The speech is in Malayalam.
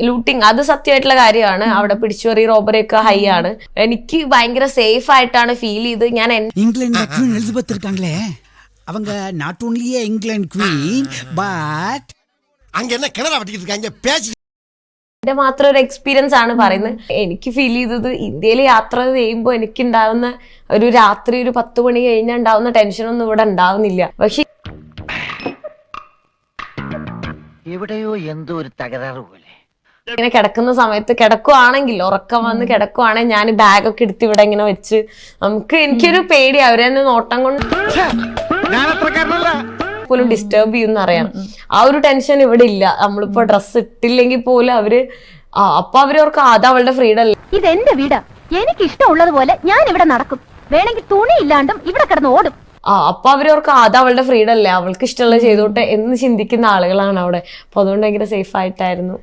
ലൂട്ടിങ് അത് സത്യമായിട്ടുള്ള കാര്യമാണ്. അവിടെ പിടിച്ചുപറി റോബറി ഒക്കെ ഹൈ ആണ്. എനിക്ക് ഭയങ്കര സേഫ് ആയിട്ടാണ് ഫീൽ ചെയ്ത്. ഞാൻ இங்கிலாந்து குவீன் எலிசபெத் இருக்காங்களே, அவங்க not only England queen but அங்க என்ன கிணற வட்டிக்கிட்டு இருக்காங்க பேசி എന്റെ മാത്രം ഒരു എക്സ്പീരിയൻസ് ആണ് പറയുന്നത്. എനിക്ക് ഫീൽ ചെയ്തത് ഇന്ത്യയിൽ യാത്ര ചെയ്യുമ്പോൾ എനിക്കുണ്ടാവുന്ന ഒരു രാത്രി ഒരു 10 മണി കഴിഞ്ഞാൽ ഉണ്ടാവുന്ന ടെൻഷനൊന്നും ഇവിടെ ഉണ്ടാവുന്നില്ല. പക്ഷെ എവിടെയോ എന്തോ ഒരു തകരാറ് പോലെ ഇങ്ങനെ കിടക്കുന്ന സമയത്ത് കിടക്കുവാണെങ്കിൽ, ഉറക്കം വന്ന് കിടക്കുവാണെങ്കിൽ ഞാൻ ബാഗൊക്കെ എടുത്ത് ഇവിടെ ഇങ്ങനെ വെച്ച് എനിക്കൊരു പേടി അവരെ നോട്ടം കൊണ്ട് പോലും ഡിസ്റ്റർബ് ചെയ്യുന്ന അറിയാം. ആ ഒരു ടെൻഷൻ ഇവിടെ ഇല്ല. നമ്മളിപ്പോ ഡ്രസ്സ് ഇട്ടില്ലെങ്കിൽ പോലും അപ്പൊ അവരവർക്ക് അത് അവളുടെ ഫ്രീഡം അല്ലേ. ഇത് എന്റെ വീടാ, എനിക്ക് ഇഷ്ടമുള്ളതുപോലെ ഞാൻ ഇവിടെ നടക്കും. വേണമെങ്കിൽ തുണി ഇല്ലാണ്ടും ഇവിടെ കിടന്ന് ഓടും. അപ്പൊ അവരവർക്ക് അത് അവളുടെ ഫ്രീഡം അല്ലേ, അവൾക്ക് ഇഷ്ടമുള്ളത് ചെയ്തോട്ടെ എന്ന് ചിന്തിക്കുന്ന ആളുകളാണ് അവിടെ. അപ്പൊ അതുകൊണ്ട് ഭയങ്കര സേഫ് ആയിട്ടായിരുന്നു.